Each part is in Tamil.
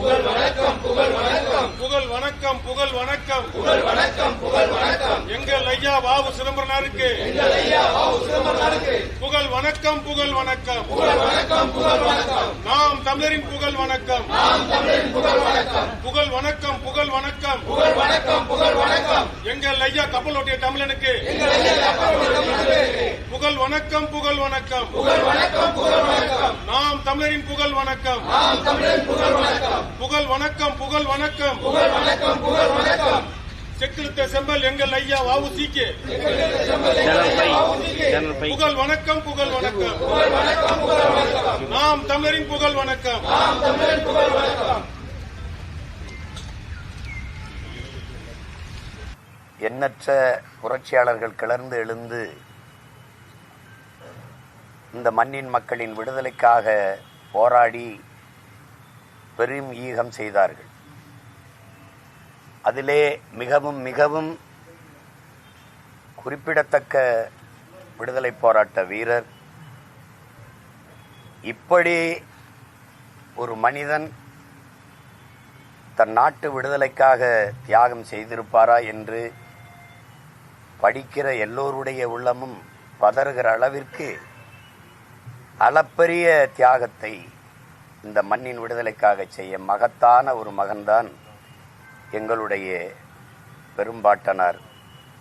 புகழ் வணக்கம் புகழ் வணக்கம் புகழ் வணக்கம் புகழ் வணக்கம் புகழ் வணக்கம் புகழ் வணக்கம் எங்கள் ஐயா வாவு சிதம்பரனாருக்கு புகழ் வணக்கம் புகழ் வணக்கம் புகழ் வணக்கம் புகழ் வணக்கம் நாம் தமிழரின் புகழ் வணக்கம் புகழ் வணக்கம் புகழ் வணக்கம் புகழ் வணக்கம் புகழ் வணக்கம் எங்கள் ஐயா கப்பல் ஓட்டிய தமிழனுக்கு புகழ் வணக்கம் புகழ் வணக்கம் புகழ் வணக்கம் புகழ் வணக்கம் நாம் தமிழரின் புகழ் வணக்கம் புகழ் வணக்கம் புகழ் வணக்கம் புகழ் வணக்கம் புகழ் வணக்கம் செக்கிழுத்த செம்பல் எங்கள் ஐயா வஉசிக்கு புகழ் வணக்கம் புகழ் வணக்கம் நாம் தமிழரின் புகழ் வணக்கம் எண்ணற்ற புரட்சியாளர்கள் கிளர்ந்து எழுந்து இந்த மண்ணின் மக்களின் விடுதலைக்காக போராடி பெரும் ஈகம் செய்தார்கள். அதிலே மிகவும் மிகவும் குறிப்பிடத்தக்க விடுதலை போராட்ட வீரர். இப்படி ஒரு மனிதன் தன் நாட்டு விடுதலைக்காக தியாகம் செய்திருப்பாரா என்று படிக்கிற எல்லோருடைய உள்ளமும் பதறுகிற அளவிற்கு அளப்பரிய தியாகத்தை இந்த மண்ணின் விடுதலைக்காக செய்ய மகத்தான ஒரு மகன்தான் எங்களுடைய பெரும்பாட்டனார்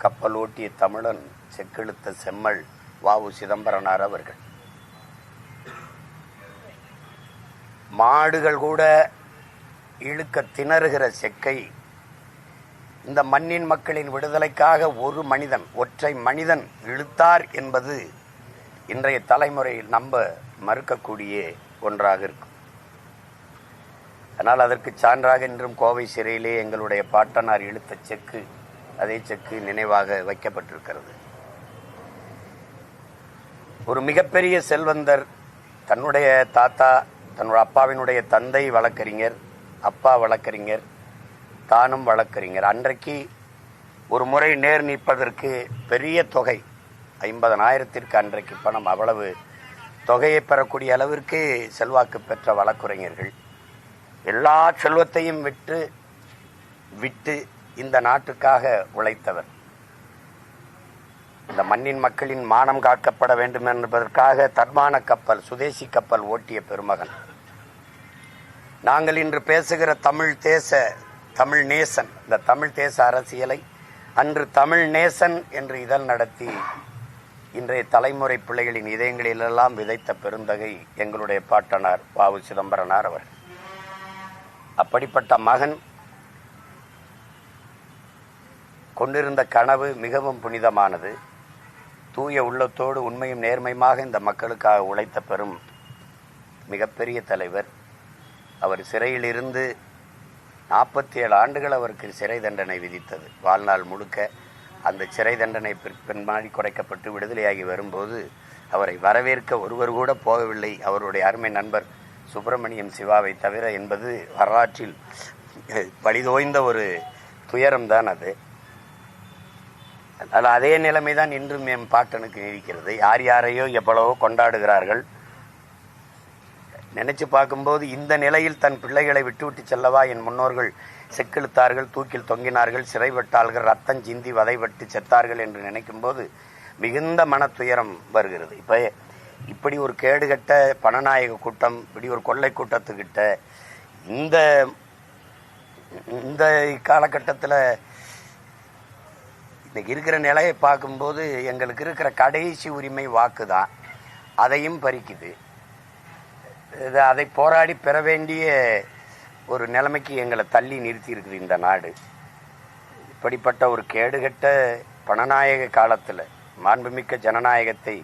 கப்பலோட்டிய தமிழன் செக்கிழுத்த செம்மல் வாவு சிதம்பரனார் அவர்கள். மாடுகள் கூட இழுக்க திணறுகிற செக்கை இந்த மண்ணின் மக்களின் விடுதலைக்காக ஒரு மனிதன், ஒற்றை மனிதன் இழுத்தார் என்பது இன்றைய தலைமுறையில் நம்ப மறுக்கக்கூடிய ஒன்றாக இருக்கும். ஆனால் அதற்கு சான்றாக இன்றும் கோவை சிறையிலே எங்களுடைய பாட்டனார் இழுத்த செக்கு, அதே செக்கு நினைவாக வைக்கப்பட்டிருக்கிறது. ஒரு மிகப்பெரிய செல்வந்தர், தன்னுடைய தாத்தா, தன்னுடைய அப்பாவினுடைய தந்தை வழக்கறிஞர், அப்பா வழக்கறிஞர், தானும் வழக்கறிஞர். அன்றைக்கு ஒரு முறை நேர் நிற்பதற்கு பெரிய தொகை, 50,000 அன்றைக்கு பணம், அவ்வளவு தொகையை பெறக்கூடிய அளவிற்கு செல்வாக்கு பெற்ற வழக்கறிஞர்கள் எல்லா செல்வத்தையும் விட்டு இந்த நாட்டுக்காக உழைத்தவர். இந்த மண்ணின் மக்களின் மானம் காக்கப்பட வேண்டும் என்பதற்காக தன்மான கப்பல், சுதேசி கப்பல் ஓட்டிய பெருமகன். நாங்கள் இன்று பேசுகிற தமிழ் நேசன், இந்த தமிழ் தேச அரசியலை அன்று தமிழ் நேசன் என்று இதழ் நடத்தி இன்றைய தலைமுறை பிள்ளைகளின் இதயங்களிலெல்லாம் விதைத்த பெருந்தகை எங்களுடைய பாட்டனார் வாவு சிதம்பரனார் அவர்கள். அப்படிப்பட்ட மகன் கொண்டிருந்த கனவு மிகவும் புனிதமானது. தூய உள்ளத்தோடு உண்மையும் நேர்மையுமாக இந்த மக்களுக்காக உழைத்த பெரும் மிகப்பெரிய தலைவர். அவர் சிறையில் இருந்து 47 ஆண்டுகள் அவருக்கு சிறை தண்டனை விதித்தது. வாழ்நாள் முழுக்க அந்த சிறை தண்டனை பின்மாடி குறைக்கப்பட்டு விடுதலையாகி வரும்போது அவரை வரவேற்க ஒருவர் கூட போகவில்லை, அவருடைய அருமை நண்பர் சுப்பிரமணியம் சிவாவை தவிர என்பது வரலாற்றில் பழிதோய்ந்த ஒரு துயரம்தான் அது. அதனால் அதே நிலைமைதான் இன்றும் என் பாட்டனுக்கு நீடிக்கிறது. யார் யாரையோ எவ்வளவோ கொண்டாடுகிறார்கள். நினைச்சு பார்க்கும்போது இந்த நிலையில் தன் பிள்ளைகளை விட்டுவிட்டு செல்லவா என் முன்னோர்கள் செக்கிழுத்தார்கள், தூக்கில் தொங்கினார்கள், சிறைப்பட்டார்கள், ரத்தம் சிந்தி வதைப்பட்டு செத்தார்கள் என்று நினைக்கும் போது மிகுந்த மன துயரம் வருகிறது. இப்படி ஒரு கேடுகட்ட பணநாயக கூட்டம், இப்படி ஒரு கொள்ளை கூட்டத்துக்கிட்ட இந்த காலகட்டத்தில் இன்னைக்கு இருக்கிற நிலையை பார்க்கும்போது எங்களுக்கு இருக்கிற கடைசி உரிமை வாக்கு தான், அதையும் பறிக்குது. அதை போராடி பெற வேண்டிய ஒரு நிலைமைக்கு எங்களை தள்ளி நிறுத்தி இருக்குது இந்த நாடு. இப்படிப்பட்ட ஒரு கேடுகட்ட பணநாயக காலத்தில் மாண்புமிக்க ஜனநாயகத்தை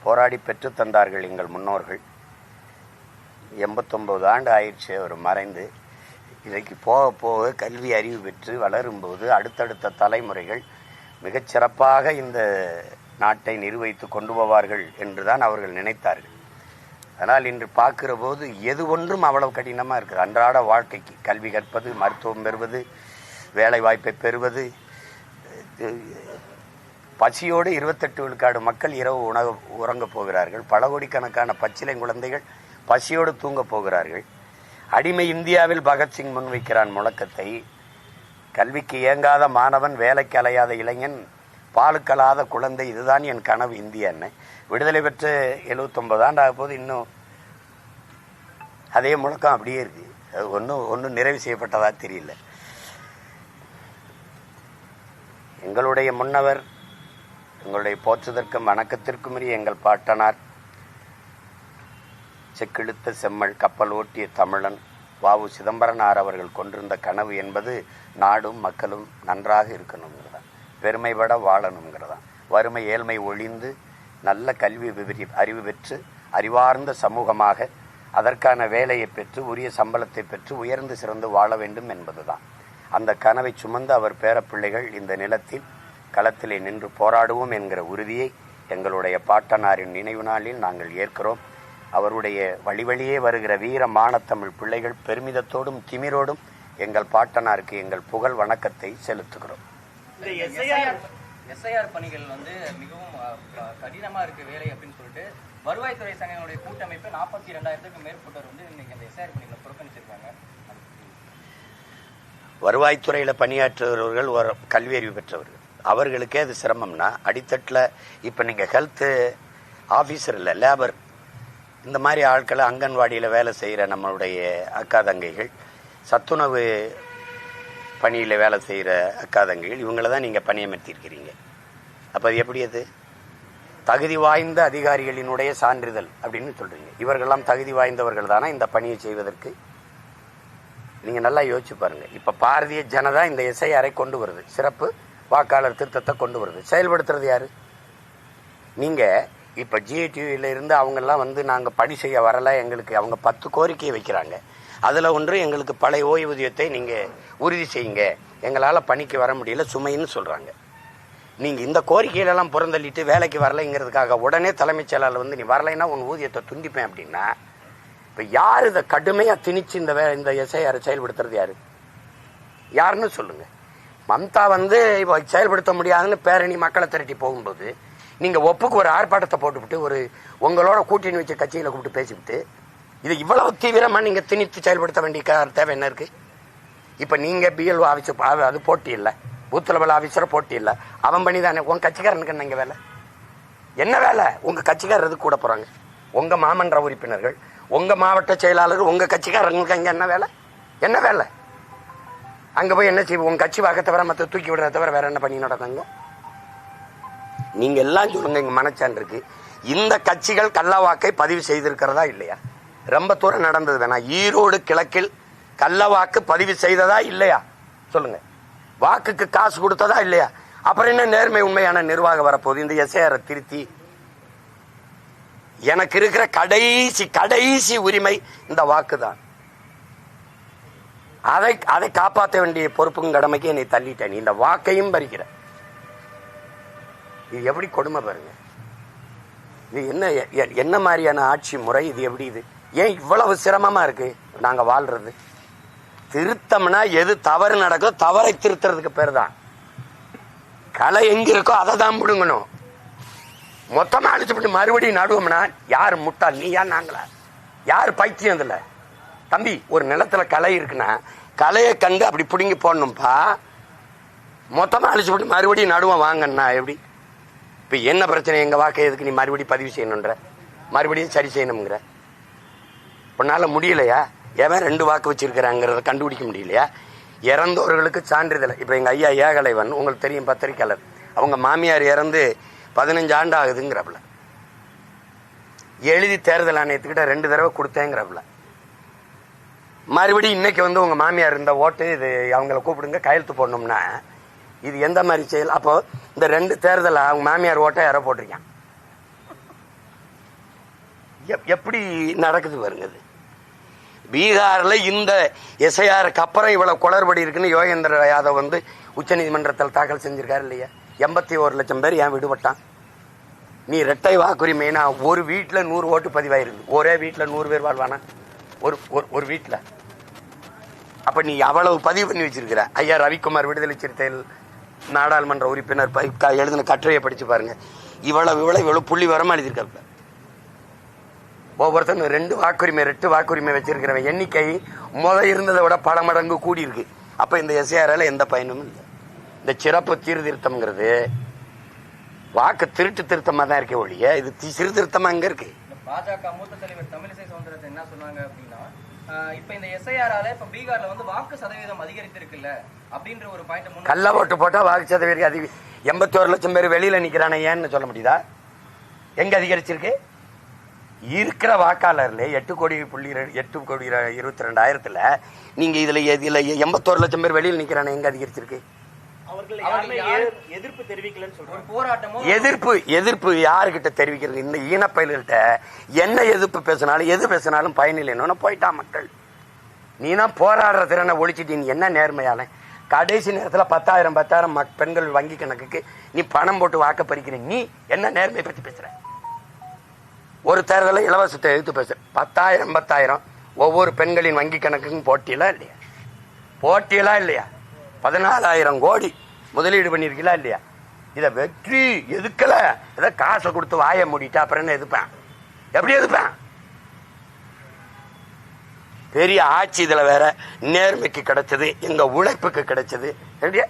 போராடி பெற்று தந்தார்கள் எங்கள் முன்னோர்கள். 89 ஆண்டு ஆயிடுச்சு அவர் மறைந்து. இன்றைக்கு போக போக கல்வி அறிவு பெற்று வளரும்போது அடுத்தடுத்த தலைமுறைகள் மிகச்சிறப்பாக இந்த நாட்டை நிர்வகித்து கொண்டு போவார்கள் என்றுதான் அவர்கள் நினைத்தார்கள். ஆனால் இன்று பார்க்கிற போது எது ஒன்றும் அவ்வளவு கடினமாக இருக்குது. அன்றாட வாழ்க்கைக்கு கல்வி கற்பது, மருத்துவம் பெறுவது, வேலை வாய்ப்பை பெறுவது, பசியோடு 28 விழுக்காடு மக்கள் இரவு உறங்க போகிறார்கள். பல கோடிக்கணக்கான பச்சிலை குழந்தைகள் பசியோடு தூங்க போகிறார்கள். அடிமை இந்தியாவில் பகத்சிங் முன்வைக்கிறான் முழக்கத்தை. கல்விக்கு இயங்காத மாணவன், வேலைக்கு அலையாத இளைஞன், பாலுக்கலாத குழந்தை, இதுதான் என் கனவு இந்தியான்னு. விடுதலை பெற்று 79 ஆண்டு ஆக போது இன்னும் அதே முழக்கம் அப்படியே இருக்கு. அது ஒன்றும் நிறைவு செய்யப்பட்டதா தெரியல. எங்களுடைய முன்னவர், எங்களுடைய போற்றுதற்கும் வணக்கத்திற்கும் எங்கள் பாட்டனார், செக்கிழுத்த செம்மல் கப்பல் ஓட்டிய தமிழன் வ.உ. சிதம்பரனார் அவர்கள் கொண்டிருந்த கனவு என்பது நாடும் மக்களும் நன்றாக இருக்கணுங்கிறதா, பெருமைப்பட வாழணுங்கிறதா, வறுமை ஏழ்மை ஒழிந்து நல்ல கல்வி அறிவு பெற்று அறிவார்ந்த சமூகமாக அதற்கான வேலையை பெற்று உரிய சம்பளத்தை பெற்று உயர்ந்து சிறந்து வாழ வேண்டும் என்பதுதான். அந்த கனவை சுமந்து அவர் பேரப்பிள்ளைகள் இந்த நிலத்தில் களத்திலே நின்று போராடுவோம் என்கிற உறுதியை எங்களுடைய பாட்டனாரின் நினைவு நாளில் நாங்கள் ஏற்கிறோம். அவருடைய வழியே வருகிற வீர மானத்தமிழ் பிள்ளைகள் பெருமிதத்தோடும் திமிரோடும் எங்கள் பாட்டனாருக்கு எங்கள் புகழ் வணக்கத்தை செலுத்துகிறோம். எஸ்ஐஆர் பணிகள் மிகவும் கடினமா இருக்கு வேலை அப்படின்னு சொல்லிட்டு வருவாய்த்துறை சங்கங்களுடைய கூட்டமைப்பு 42,000க்கும் மேற்பட்டோர் இன்னைக்கு அந்த எஸ்ஐஆர் பணிகளை புறக்கணிச்சிருக்காங்க. வருவாய்த்துறையில பணியாற்றுகிறவர்கள் ஒரு கல்வி அறிவு பெற்றவர்கள், அவர்களுக்கே அது சிரமம்னா அடித்தட்டில் இப்போ நீங்கள் ஹெல்த் ஆஃபீஸர் இல்லை, லேபர், இந்த மாதிரி ஆட்களை அங்கன்வாடியில் வேலை செய்கிற நம்மளுடைய அக்கா தங்கைகள், சத்துணவு பணியில் வேலை செய்கிற அக்கா தங்கைகள், இவங்கள தான் நீங்கள் பணியமர்த்தியிருக்கிறீங்க. அப்போ அது எப்படி? அது தகுதி வாய்ந்த அதிகாரிகளினுடைய சான்றிதழ் அப்படின்னு சொல்கிறீங்க. இவர்களெல்லாம் தகுதி வாய்ந்தவர்கள் தானே இந்த பணியை செய்வதற்கு? நீங்கள் நல்லா யோசிச்சு பாருங்கள். இப்போ பாரதிய ஜனதா இந்த எஸ்ஐஆரை கொண்டு வருது, சிறப்பு வாக்காளர் திருத்தத்தை கொண்டு வருது. செயல்படுத்துறது யாரு? நீங்கள் இப்போ ஜிஏடியூவில் இருந்து அவங்கெல்லாம் நாங்கள் பணி செய்ய வரலை, எங்களுக்கு அவங்க 10 கோரிக்கையை வைக்கிறாங்க. அதில் ஒன்று, எங்களுக்கு பழைய ஓய்வூதியத்தை நீங்கள் உறுதி செய்யுங்க, எங்களால் பணிக்கு வர முடியல, சுமைன்னு சொல்கிறாங்க. நீங்கள் இந்த கோரிக்கையிலெல்லாம் புறந்தள்ளிட்டு வேலைக்கு வரலைங்கிறதுக்காக உடனே தலைமைச் செயலாளர் நீ வரலைன்னா உன் ஊதியத்தை துண்டிப்பேன் அப்படின்னா, இப்போ யார் இதை கடுமையாக திணிச்சு இந்த எஸ்ஐஆரை செயல்படுத்துறது யாரு? யாருன்னு சொல்லுங்கள். மம்தா இப்போ செயல்படுத்த முடியாதுன்னு பேரணி மக்களை திரட்டி போகும்போது நீங்கள் ஒப்புக்கு ஒரு ஆர்ப்பாட்டத்தை போட்டுவிட்டு ஒரு உங்களோட கூட்டணி வச்ச கட்சிகளை கூப்பிட்டு பேசிவிட்டு இது இவ்வளவு தீவிரமாக நீங்கள் திணித்து செயல்படுத்த வேண்டிய தேவை என்ன இருக்குது? இப்போ நீங்கள் பிஎல்ஓ ஆஃபீஸர் அது போட்டி இல்லை, பூத் லெவல் ஆஃபீஸரை போட்டி இல்லை, அவன் பண்ணி தானே. உங்கள் கட்சிக்காரனுக்கு என்ன வேலை? என்ன வேலை? உங்கள் கட்சிக்காரருக்கு கூட போகிறாங்க, உங்கள் மாமன்ற உறுப்பினர்கள், உங்கள் மாவட்ட செயலாளர், உங்கள் கட்சிக்காரங்களுக்கு அங்கே என்ன வேலை? என்ன வேலை? அங்கே போய் என்ன செய்வோம்? உங்கள் கட்சி வாக்க தவிர மற்ற தூக்கி விடுறத தவிர வேற என்ன பண்ணி நடந்தாங்க? நீங்கள் எல்லாம் சொல்லுங்க. இங்கே மனச்சான் இருக்கு. இந்த கட்சிகள் கள்ள வாக்கை பதிவு செய்திருக்கிறதா இல்லையா? ரொம்ப தூரம் நடந்தது வேணா. ஈரோடு கிழக்கில் கள்ள வாக்கு பதிவு செய்ததா இல்லையா? சொல்லுங்க. வாக்குக்கு காசு கொடுத்ததா இல்லையா? அப்புறம் என்ன நேர்மை உண்மையான நிர்வாகம் வரப்போகுது? இந்த எஸ்ஐஆரை திருத்தி எனக்கு இருக்கிற கடைசி உரிமை இந்த வாக்கு தான். அதை காப்பாற்ற வேண்டிய பொறுப்பும் கடமைக்கு என்னை தள்ளிட்ட. நீ இந்த வாக்கையும் பறிக்கிற. இது எப்படி கொடுமை பாருங்க. இது என்ன மாதிரியான ஆட்சி முறை? இது எப்படி? இது ஏன் இவ்வளவு சிரமமா இருக்கு நாங்க வாழ்றது? திருத்தம்னா எது தவறு நடக்கோ தவறை திருத்துறதுக்கு பேர் தான். களை எங்க இருக்கோ அதை தான் முடுங்கணும். மொத்தமா அழிச்சுட்டு மறுபடியும் நடுவோம்னா யார் முட்டாள்? நீயா நாங்களா? யார் பைத்தியம்? இதுல தம்பி, ஒரு நிலத்துல களை இருக்குன்னா களையை கண்டு அப்படி பிடுங்கி போடணும்பா. மொத்தமா அழிச்சுட்டு மறுபடியும் நடுவோம் வாங்கன்னா எப்படி? இப்ப என்ன பிரச்சனை? எங்க வாக்கை எதுக்கு நீ மறுபடியும் பதிவு செய்யணுன்ற, மறுபடியும் சரி செய்யணுங்கிற? உன்னால முடியலையா? எவன் 2 வாக்கு வச்சிருக்கிறாங்கிறத கண்டுபிடிக்க முடியலையா? இறந்தவர்களுக்கு சான்றிதழ். இப்ப எங்க ஐயா ஏகலைவன், உங்களுக்கு தெரியும், பத்திரிக்கையாளர், அவங்க மாமியார் இறந்து 15 ஆண்டு ஆகுதுங்கிறப்பல, எழுதி தேர்தல் ஆணையத்துக்கிட்ட 2 தடவை கொடுத்தேங்கிறப்பல, மறுபடியும் இன்னைக்கு உங்க மாமியார் இருந்த ஓட்டு இது அவங்கள கூப்பிடுங்க கையெழுத்து போடணும்னா இது எந்த மாதிரி செயல்? அப்போ இந்த 2 தேர்தல் அவங்க மாமியார் ஓட்டை யாரோ போட்டிருக்கான். எப்படி நடக்குது பாருங்க. பீகார்ல இந்த எஸ்ஐஆருக்கு அப்புறம் இவ்வளவு குளறுபடி இருக்குன்னு யோகேந்திர யாதவ் உச்ச நீதிமன்றத்தில் தாக்கல் செஞ்சிருக்காரு இல்லையா? 81 லட்சம் பேர் ஏன் விடுபட்டான்? நீ இரட்டை வாக்குரிமைனா ஒரு வீட்டுல 100 ஓட்டு பதிவாயிருக்கு. ஒரே வீட்டுல 100 பேர் வாழ்வானா? ஒரு வீட்டுல. அப்ப நீ அவ்வளவு பதிவு பண்ணி வச்சிருக்கிற. ஐயா ரவிக்குமார் விடுதலை சிறுத்தைகள் நாடாளுமன்ற உறுப்பினர் எழுதின கட்டுரையை படிச்சு பாருங்க. இவ்வளவு புள்ளி வரமா எழுதியிருக்க. ஒவ்வொருத்தரும் 2 வாக்குரிமை 2 வாக்குரிமை வச்சிருக்கிறவன் எண்ணிக்கை இருந்ததை விட பல மடங்கு கூடி இருக்கு. அப்ப இந்த எஸ்ஐஆரால எந்த பயனும் இல்லை. இந்த சிறப்பு சீர்திருத்தம்ங்கிறது வாக்கு திருத்தமா தான் இருக்கே ஒழிய இது சீர்திருத்தமா அங்க இருக்கு. பாஜக மூத்த தலைவர் தமிழிசை சவுந்தரராஜன் என்ன சொன்னாங்க அப்படின்னா, இப்ப இந்த எஸ்ஐஆரால இப்ப பீகார்ல வந்து வாக்கு சதவீதம் அதிகரித்திருக்குல்ல அப்படின்ற ஒரு பாயிண்ட். கள்ள ஓட்டு போட்டா வாக்கு சதவீதம் 81 லட்சம் பேர் வெளியில நிக்கிறானே ஏன்னு சொல்ல முடியுதா? எங்க அதிகரிச்சிருக்கு? இருக்கிற வாக்காளர்ல 8,22,000 நீங்க இதுல 81 லட்சம் பேர் வெளியில் நிக்கிறானே எங்க அதிகரிச்சிருக்கு? எதிர்ப்பு தெரிவிக்கலன்னு சொல்றாங்க. போராட்டமும் எதிர்ப்பு யாருகிட்ட தெரிவிக்கிறது? இந்த ஈனப்பயல்கிட்ட என்ன எதிர்ப்பு பேசினாலும் எது பேசினாலும் பயனில்லைன்னு போயிட்டான் மக்கள். நீனா போராடுற திறனை ஒழிச்சிட்டு நீ என்ன நேர்மையால கடைசி நேரத்தில் 10,000 பெண்கள் வங்கி கணக்குக்கு நீ பணம் போட்டு வாக்க பறிக்கிற நீ என்ன நேர்மை பத்தி பேசுற? ஒரு தேர்தலில் இலவசத்தை எடுத்து பேசுற 10,000 ஒவ்வொரு பெண்களின் வங்கி கணக்குக்கும் போட்டியலா இல்லையா? 14,000 கோடி முதலீடு பண்ணிருக்கீங்களா இல்லையா? இத வெற்றி எதுக்கல? இத காசை கொடுத்து வாய மூடிட்டா அப்புறம் என்ன எதுப்பேன்? எப்படி எதுப்பேன்? பெரிய ஆட்சி இதுல வேற நேர்மைக்கு கிடைச்சது, எங்க உழைப்புக்கு கிடைச்சது. எப்படியா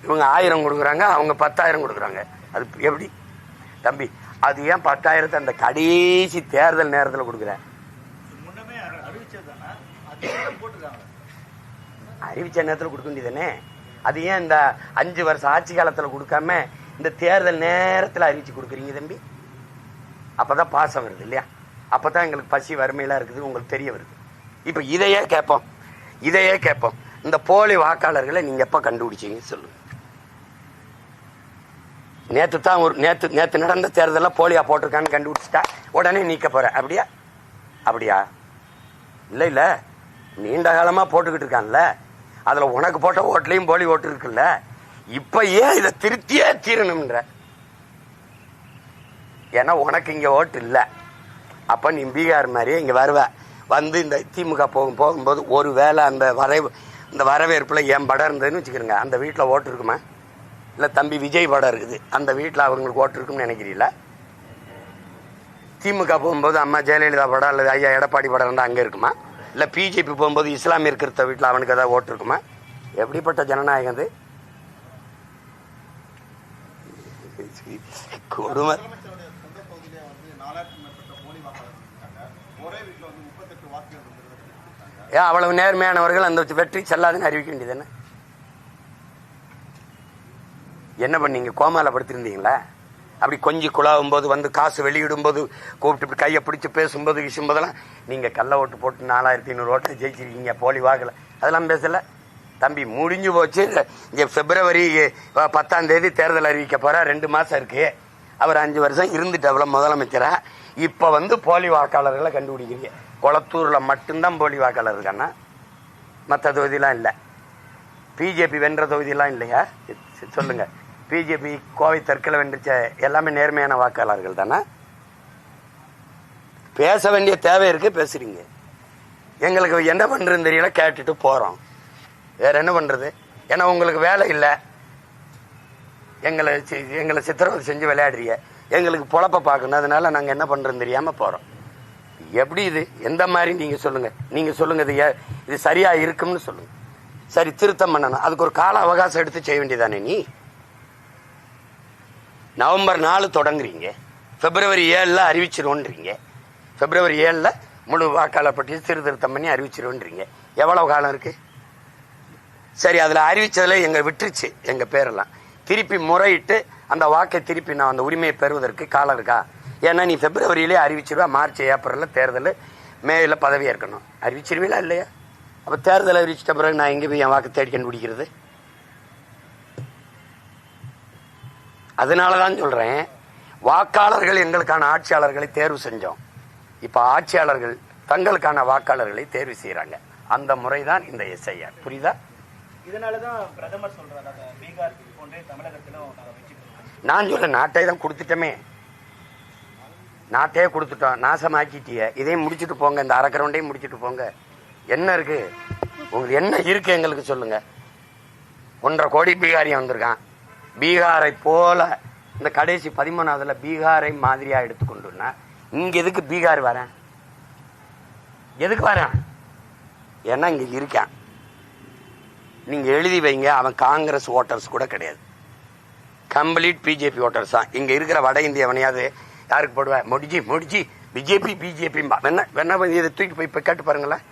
இவங்க 1000 கொடுக்குறாங்க, அவங்க 10,000 கொடுக்குறாங்க. அது எப்படி தம்பி? அது ஏன் 10,000 அந்த கடைசி தேர்தல் நேரத்தில் கொடுக்குறேன்? அறிவிச்ச நேரத்தில் கொடுக்க வேண்டியதானே? அது ஏன் இந்த 5 வருஷம் ஆட்சி காலத்தில் கொடுக்காம இந்த தேர்தல் நேரத்தில் அறிவிச்சு கொடுக்குறீங்க தம்பி? அப்பதான் பாசம் வருது இல்லையா? அப்பதான் எங்களுக்கு பசி வறுமையெல்லாம் இருக்குது உங்களுக்கு தெரிய வருது. இப்ப இதையே கேட்போம், இந்த போலி வாக்காளர்களை நீங்க எப்ப கண்டுபிடிச்சீங்க சொல்லுங்க. நேத்து நடந்த தேர்தலில் போலியா போட்டிருக்கான்னு கண்டுபிடிச்சிட்டா உடனே நீக்க போற? அப்படியா? இல்ல நீண்ட காலமா போட்டுக்கிட்டு இருக்கான்ல, அதுல உனக்கு போட்ட ஓட்டுலயும் போலி ஓட்டு இருக்குல்ல. இப்ப ஏன் இதை திருத்தியே தீரணும்ன்ற? ஏன்னா உனக்கு இங்க ஓட்டு இல்ல. அப்ப நீ பீகார் மாதிரியே இங்க வந்து இந்த திமுக போகும்போது ஒரு வேளை அந்த வரவேற்புல என் படம் இருந்ததுன்னு வச்சுக்கிறேங்க, அந்த வீட்டுல ஓட்டு இருக்குமா? இல்ல தம்பி விஜய் படம் இருக்குது, அந்த வீட்டுல அவங்களுக்கு ஓட்டு இருக்குன்னு நினைக்கிறீங்களா? திமுக போகும்போது அம்மா ஜெயலலிதா படம் அல்லது ஐயா எடப்பாடி படம் இருந்தா அங்க இருக்குமா? இல்ல பிஜேபி போகும்போது இஸ்லாமிய இருக்கிற வீட்டுல அவனுக்கு ஏதாவது ஓட்டு இருக்குமா? எப்படிப்பட்ட ஜனநாயகம் அது? கொடுமை. அவ்வளவு நேர்மையானவர்கள் அந்த வெற்றி செல்லாதுன்னு அறிவிக்க வேண்டியது என்ன பண்ணீங்க? கோமால படுத்திருந்தீங்களா? அப்படி கொஞ்சம் குழாவும் போது வந்து காசு வெளியிடும் போது கூப்பிட்டு கையை பிடிச்சி பேசும்போது விஷயம்போதெல்லாம் நீங்க கள்ள ஓட்டு போட்டு 4,500 ஓட்டு ஜெயிச்சிருக்கீங்க, போலி வாக்கல, அதெல்லாம் பேசல தம்பி. முடிஞ்சு போச்சு. இங்க பிப்ரவரி 10ஆம் தேதி தேர்தல் அறிவிக்க போற, 2 மாசம் இருக்கு. அவர் 5 வருஷம் இருந்துட்டு அவ்வளவு முதலமைச்சரா. இப்ப வந்து போலி வாக்காளர்களை கண்டுபிடிக்கிறீங்க. கொளத்தூர்ல மட்டும்தான் போலி வாக்காளர் இருக்கானா? மற்ற தொகுதியெல்லாம் இல்ல. பிஜேபி வென்ற தொகுதியெல்லாம் இல்லையா? சொல்லுங்க. பிஜேபி கோவை தெற்குல வென்றுச்ச எல்லாமே நேர்மையான வாக்காளர்கள் தானே? பேச வேண்டிய தேவை இருக்கு, பேசுறீங்க. எங்களுக்கு என்ன பண்றதுன்னு தெரியல, கேட்டுட்டு போறோம். வேற என்ன பண்றது? ஏன்னா உங்களுக்கு வேலை இல்லை, எங்களை சித்திரவதை செஞ்சு விளையாடுறீங்க, எங்களுக்கு பொழப்ப பார்க்கணும். அதனால நாங்க என்ன பண்றோம் தெரியாம போறோம். எப்படி இது? எந்த மாதிரி நீங்க சொல்லுங்க. இது சரியா இருக்கும்னு சொல்லுங்க. சரி, திருத்தம் பண்ணணும், அதுக்கு ஒரு கால அவகாசம் எடுத்து செய்ய வேண்டியதானே? நீ நவம்பர் 4 தொடங்குறீங்க, பிப்ரவரி 7 அறிவிச்சிருவோன்றீங்க. பிப்ரவரி 7 முழு வாக்காளர் பட்டியல் சீர்திருத்தம் பண்ணி அறிவிச்சிருவோன்றீங்க. எவ்வளவு காலம் இருக்கு? சரி, அதுல அறிவிச்சதுல எங்க விட்டுருச்சு, எங்க பேரெல்லாம் திருப்பி முறையிட்டு அந்த வாக்கை திருப்பி நான் அந்த உரிமையை பெறுவதற்கு காலம் இருக்கா? ஏன்னா நீ பிப்ரவரியிலே அறிவிச்சிருவா, மார்ச் ஏப்ரல்ல தேர்தல், மேல பதவி ஏற்கணும். அறிவிச்சிருவீங்களா இல்லையா? அப்ப தேர்தல் அறிவிச்சிட்ட பிறகு நான் எங்க போய் என் வாக்கு தேடி கண்டுபிடிக்கிறது? அதனாலதான் சொல்றேன், வாக்காளர்கள் எங்களுக்கான ஆட்சியாளர்களை தேர்வு செஞ்சோம். இப்ப ஆட்சியாளர்கள் தங்களுக்கான வாக்காளர்களை தேர்வு செய்யறாங்க. அந்த முறைதான் இந்த எஸ்ஐஆர். புரியுதா? இதனாலதான் பிரதமர் சொல்றாங்க பீகார் போன்றே தமிழகத்திலும் நான் சொல்றேன், நாட்டை தான் கொடுத்துட்டோமே, நாட்டையே கொடுத்துட்டோம், நாசமாக்கிட்டிய. இதையும் முடிச்சுட்டு போங்க, இந்த அரக்கரவுண்டையும் முடிச்சுட்டு போங்க. என்ன இருக்கு உங்களுக்கு? என்ன இருக்கு எங்களுக்கு சொல்லுங்க. 1.5 கோடி பீகாரியம் வந்திருக்கான். பீகாரை போல இந்த கடைசி 13வதுல பீகாரை மாதிரியா எடுத்துக்கொண்டுன்னா இங்க எதுக்கு பீகார் வரேன்? எதுக்கு வரேன்? ஏன்னா இங்க இருக்கான். நீங்க எழுதி வைங்க, அவன் காங்கிரஸ் ஓட்டர்ஸ் கூட கிடையாது, கம்ப்ளீட் பிஜேபி ஓட்டர்ஸ் தான். இங்க இருக்கிற வட இந்தியவனையாவது யாருக்கு போடுவேன்? மோடிஜி பிஜேபி வேணா இதை தூக்கி போய் கேட்டு பாருங்களேன்,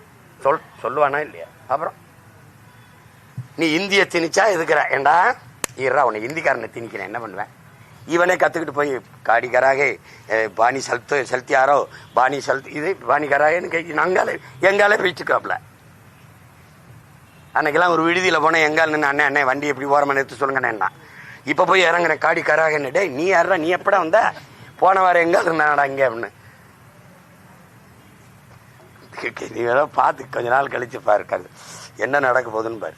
சொல்லுவானா இல்லையா? அப்புறம் நீ இந்திய திணிச்சா எதுக்குற? ஏண்டா ஈரா உன்னை இந்திக்காரனை திணிக்கிறேன், என்ன பண்ணுவேன்? இவனே கத்துக்கிட்டு போய் காடிக்காராக பாணி செலுத்தியாரோ பாணி இது பாணிக்காராகன்னு கை நாங்காலே எங்காலே போயிட்டுருக்காப்ல. அன்னைக்கெல்லாம் ஒரு விடுதியில போன எங்கால் நின்று அண்ணே வண்டி எப்படி ஓரமாக நிறுத்து சொல்லுங்கண்ணா. இப்ப போய் இறங்குறேன் காடிக்காராக என்னடே நீ யாரா, நீ எப்படா வந்த? போன வாரம் எங்கால் இருந்தாடா இங்க அப்படின்னு. நீ வேணா பார்த்து கொஞ்ச நாள் கழிச்சு பாருக்காது என்ன நடக்க போகுதுன்னு பாரு.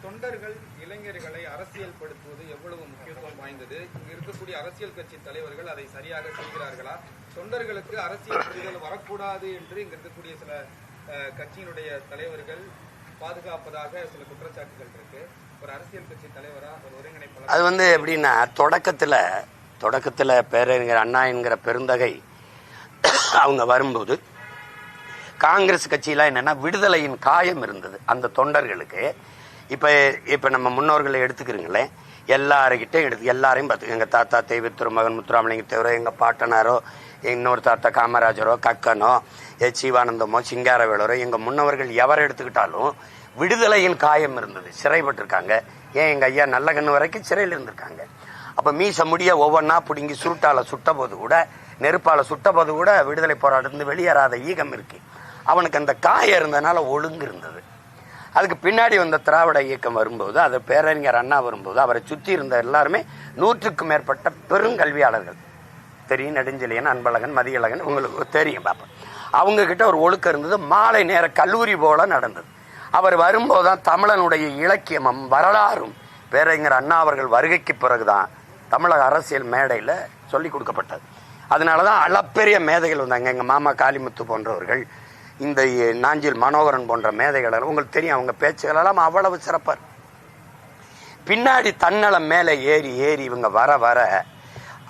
தொண்டர்கள் இளைஞர்களை அரசியல்படுத்துவது எவ்வளவு முக்கியத்துவம் வாய்ந்தது? இங்க இருக்கக்கூடிய அரசியல் கட்சி தலைவர்கள் அதை சரியாக செய்கிறார்களா? தொண்டர்களுக்கு அரசியல் புரிதல் வரக்கூடாது என்று இங்க இருக்கக்கூடிய சில கட்சியினுடைய தலைவர்கள் பாதுகாப்பதாக சில குற்றச்சாட்டுகள் இருக்கு. ஒரு அரசியல் கட்சி தலைவரா ஒரு ஒருங்கிணைப்பாளர் அது எப்படின்னா தொடக்கத்துல பேரறிஞர் அண்ணா என்கிற பெருந்தகை அவங்க வரும்போது காங்கிரஸ் கட்சியில என்னன்னா விடுதலையின் காயம் இருந்தது அந்த தொண்டர்களுக்கு. இப்ப நம்ம முன்னோர்களை எடுத்துக்கிறீங்களேன், எல்லாரையும் பார்த்து எங்க தாத்தா தேவி திருமகன் முத்துராமலிங்க தேவரோ, எங்க பாட்டனாரோ, இன்னொரு தாத்தா காமராஜரோ, கக்கனோ, சிவானந்தமோ, சிங்காரவேலரோ, எங்க முன்னவர்கள் எவரை எடுத்துக்கிட்டாலும் விடுதலையின் காயம் இருந்தது, சிறைப்பட்டிருக்காங்க. ஏன் எங்க ஐயா நல்ல கண்ணு வரைக்கும் சிறையில் இருந்திருக்காங்க. அப்ப மீச முடிய ஒவ்வொன்னா பிடுங்கி சுருட்டால சுட்ட போது கூட, நெருப்பால சுட்ட போது கூட விடுதலை போராட்டத்திலிருந்து வெளியேறாத ஈகம் இருக்கு. அவனுக்கு அந்த காயம் இருந்ததுனால ஒழுங்கு இருந்தது. அதுக்கு பின்னாடி வந்த திராவிட இயக்கம் வரும்போது, அது பேரறிஞர் அண்ணா வரும்போது, அவரை சுற்றி இருந்த எல்லாருமே 100க்கும் மேற்பட்ட பெருங்கல்வியாளர்கள் தெரியும். நெடுஞ்செழியன், அன்பழகன், மதியழகன், உங்களுக்கு தெரியும் பாப்பா. அவங்க கிட்ட ஒரு ஒழுக்கம் இருந்தது. மாலை நேர கல்லூரி போல நடந்தது. அவர் வரும்போதுதான் தமிழனுடைய இலக்கியமும் வரலாறும் பேரறிஞர் அண்ணா அவர்கள் வருகைக்கு பிறகுதான் தமிழக அரசியல் மேடையில சொல்லிக் கொடுக்கப்பட்டது. அதனாலதான் அளப்பெரிய மேதைகள் வந்தாங்க. எங்க மாமா காளிமுத்து போன்றவர்கள், இந்த நாஞ்சில் மனோகரன் போன்ற மேதைகள், உங்களுக்கு தெரியும், அவங்க பேச்சுகள் எல்லாம் அவ்வளவு சிறப்பார். பின்னாடி தன்னலம் மேல ஏறி இவங்க வர வர,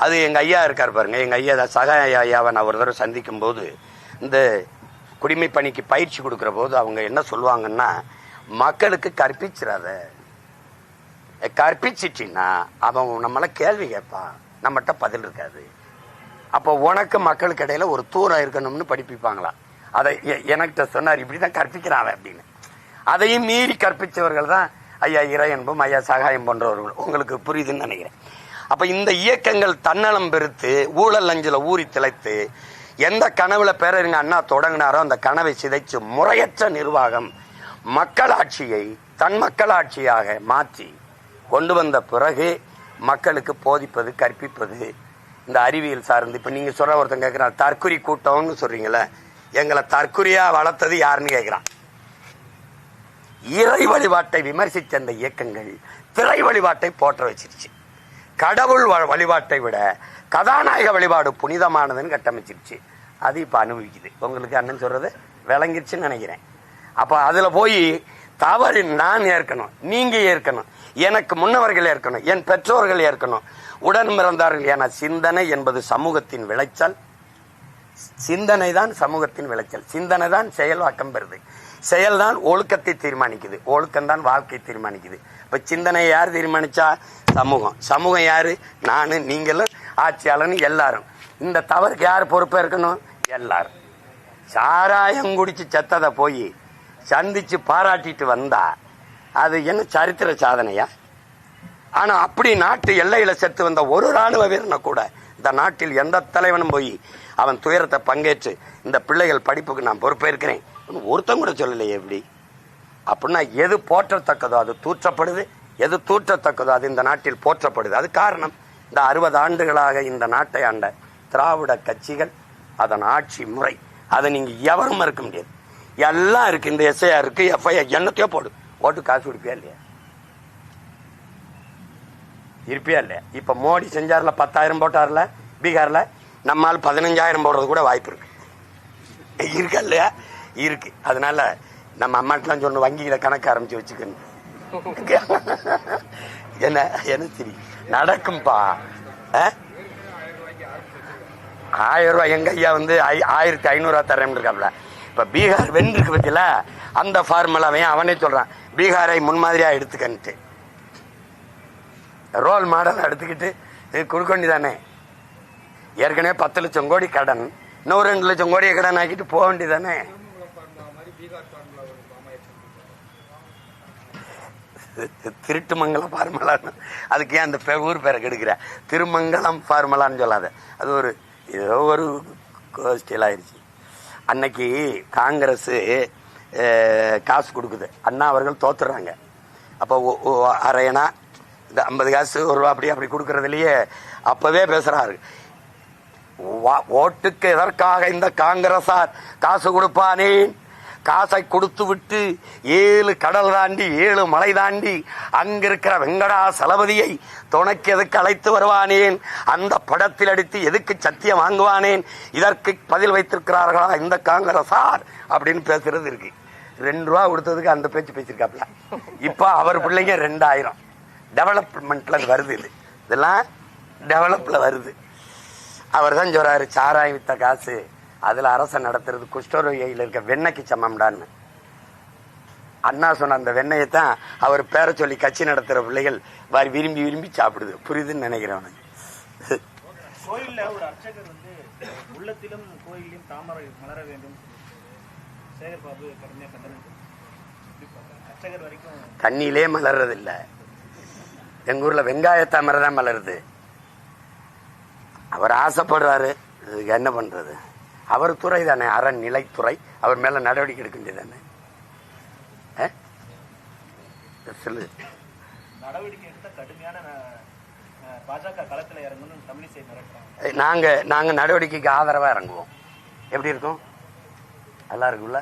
அது எங்க ஐயா இருக்கார் பாருங்க, எங்க ஐயா சகாய ஐயாவை நான் ஒரு தடவை சந்திக்கும் போது, இந்த குடிமை பணிக்கு பயிற்சி கொடுக்கிற போது அவங்க என்ன சொல்லுவாங்கன்னா, மக்களுக்கு கற்பிச்சிட்டின்னா அவன் நம்மள கேள்வி கேட்பான், நம்மகிட்ட பதில் இருக்காது. அப்போ உனக்கு மக்களுக்கு இடையில ஒரு தூரம் இருக்கணும்னு படிப்பிப்பாங்களா. அதை எனக்கிட்ட சொன்னார், இப்படிதான் கற்பிக்கிறான் அப்படின்னு. அதையும் மீறி கற்பிச்சவர்கள் தான் ஐயா இறையன்பும் ஐயா சகாயம் போன்றவர்கள். உங்களுக்கு புரியுதுன்னு நினைக்கிறேன். அப்ப இந்த இயக்கங்கள் தன்னலம் பெருத்து ஊழல் லஞ்சில ஊறி திளைத்து எந்த கனவுல பேரறிஞர் அண்ணா தொடங்கினாரோ அந்த கனவை சிதைச்சு முறையற்ற நிர்வாகம் மக்களாட்சியை தன் மக்களாட்சியாக மாற்றி கொண்டு வந்த பிறகு மக்களுக்கு போதிப்பது கற்பிப்பது இந்த அறிவியல் சார்ந்து. இப்ப நீங்க சொல்ற ஒருத்தன் கேட்கிறான், தற்குறி கூட்டம்னு சொல்றீங்களே, எங்களை தற்குறியா வளர்த்தது யாருன்னு கேட்கிறான். இறை வழிபாட்டை விமர்சித்த அந்த இயக்கங்கள் திரை வழிபாட்டை போற்ற வச்சிருச்சு. கடவுள் வழிபாட்டை விட கதாநாயக வழிபாடு புனிதமானதுன்னு கட்டமைச்சிருச்சு. அது இப்ப அனுபவிக்குது. உங்களுக்கு அண்ணன் சொல்றது விளங்கிருச்சுன்னு நினைக்கிறேன். அப்ப அதுல போய் தவறு நான் ஏற்கணும், நீங்க ஏற்கணும், எனக்கு முன்னவர்கள் ஏற்கணும், என் பெற்றோர்கள் ஏற்கணும், உடன் பிறந்தார்கள். என சிந்தனை என்பது சமூகத்தின் விளைச்சல். சிந்தனை தான் சமூகத்தின் விளைச்சல். சிந்தனை தான் செயல்வாக்கம் பெறுது. செயல்தான் ஒழுக்கத்தை தீர்மானிக்குது. ஒழுக்கம் தான் வாழ்க்கை தீர்மானிக்குது. இப்ப சிந்தனையை யார் தீர்மானிச்சா? சமூகம். சமூகம் யாரு? நானு, நீங்களும், ஆட்சியாளர்னு எல்லாரும். இந்த தவறுக்கு யார் பொறுப்பா இருக்கணும்? எல்லாரும். சாராயம் குடிச்சு செத்ததை போய் சந்திச்சு பாராட்டிட்டு வந்தா அது என்ன சரித்திர சாதனையா? ஆனா அப்படி நாட்டு எல்லையில செத்து வந்த ஒரு ராணுவ வீரனை கூட இந்த நாட்டில் எந்த தலைவனும் போய் அவன் துயரத்தை பங்கேற்று இந்த பிள்ளைகள் படிப்புக்கு நான் பொறுப்பேற்கிறேன் ஒருத்தன் கூட சொல்லலையே. எப்படி அப்படின்னா எது போற்றத்தக்கதோ அது தூற்றப்படுது, எது தூற்றத்தக்கதோ அது இந்த நாட்டில் போற்றப்படுது. அது காரணம் இந்த 60 ஆண்டுகளாக இந்த நாட்டை ஆண்ட திராவிட கட்சிகள், அதன் ஆட்சி முறை. அதை நீங்க எவரும் மறுக்க முடியாது. எல்லாம் இருக்கு. இந்த எஸ்ஐஆர் இருக்கு, எஃப்ஐஆர், என்னத்தையோ போடு. ஓட்டு காசு கொடுப்பியா இல்லையா? இருப்பியா இல்லையா? இப்ப மோடி செஞ்சார்ல 10,000 போட்டார்ல பீகார்ல, நம்மால் 15,000 போடுறது கூட வாய்ப்பு இருக்கு. இருக்கா இல்லையா? இருக்கு. அதனால நம்ம அம்மாட்டெல்லாம் சொன்ன வங்கியில கணக்கு ஆரம்பிச்சு வச்சுக்கணும். என்ன தெரியும் நடக்கும்பா. ரூபாய் எங்க ஐயா வந்து 1500 தரேன் இருக்காப்ல. இப்ப பீகார் வென்றிருக்கு பத்தியில அந்த ஃபார்முலாவையும் அவனே சொல்றான், பீகாரை முன்மாதிரியா எடுத்துக்கிட்டு ரோல் மாடல் எடுத்துக்கிட்டு கொடுக்க வேண்டியதானே. ஏற்கனவே 10 லட்சம் கோடி கடன், இன்னும் 2 லட்சம் கோடியை கடன் ஆக்கிட்டு போக வேண்டியதானே. திருட்டுமங்கலம் ஃபார்முலான்னு அதுக்கு ஏன் அந்த ஊர் பேரை கெடுக்கிற? திருமங்கலம் ஃபார்முலான்னு சொல்லாத, அது ஒரு ஏதோ ஒரு கோஷ்டியில் ஆயிடுச்சு. அன்னைக்கு காங்கிரஸ் காசு கொடுக்குது, அண்ணா அவர்கள் தோத்துறாங்க. அப்போ அரையனா இந்த 50 காசு ₹1 அப்படி கொடுக்கறதுலயே அப்பவே பேசுறாரு, ஓட்டுக்கு எதற்காக இந்த காங்கிரசார் காசு கொடுப்பானேன், காசை கொடுத்து விட்டு 7 கடல் தாண்டி 7 மலை தாண்டி அங்கிருக்கிற வெங்கடாசலபதியை துணைக்கு எதுக்கு அழைத்து வருவானேன், அந்த படத்தில் அடித்து எதுக்கு சத்தியம் வாங்குவானேன், இதற்கு பதில் வைத்திருக்கிறார்களா இந்த காங்கிரசார் அப்படின்னு பேசுறது இருக்கு. ₹2 கொடுத்ததுக்கு அந்த பேச்சு பேசிருக்காப்ல. இப்ப அவர் பிள்ளைங்க 2000 டெவலப்மெண்ட்ல வருது. இதெல்லாம் டெவலப்ல வருது. அவர் தான் சொல்றாரு, சாராயம் வித்த காசு அதுல அரச நடத்துறது குஷ்டரோகியில் இருக்க வெண்ணெய்க்கு சமம்டான்னு. அண்ணா சொன்ன அந்த வெண்ணெயத்தான் அவர் பேர சொல்லி கட்சி நடத்துற பிள்ளைகள் விரும்பி விரும்பி சாப்பிடுது. புரியுதுன்னு நினைக்கிறேன். கோயில்ல ஒரு அர்ச்சகர் வந்து உள்ளத்திலும் கோயிலையும் தாமரை மலர வேண்டும், சேகர் பாபு கடுமையா கண்டனம். அர்ச்சகர் வரைக்கும் தண்ணியிலே மலர்றது இல்ல, எங்க ஊர்ல வெங்காய தாமரை தான் மலருது. அவர் ஆசைப்படுறாரு, என்ன பண்றது? அவர் துறை தானே, அறநிலைத்துறை, அவர் மேல நடவடிக்கை எடுக்க வேண்டியதானே. நடவடிக்கை எடுத்த கடுமையான பாஜக களத்துல இறங்கணும் தமிழிசை மிரட்டுறாங்க. நாங்க நடவடிக்கைக்கு ஆதரவா இறங்குவோம். எப்படி இருக்கும்? நல்லா இருக்குல்ல?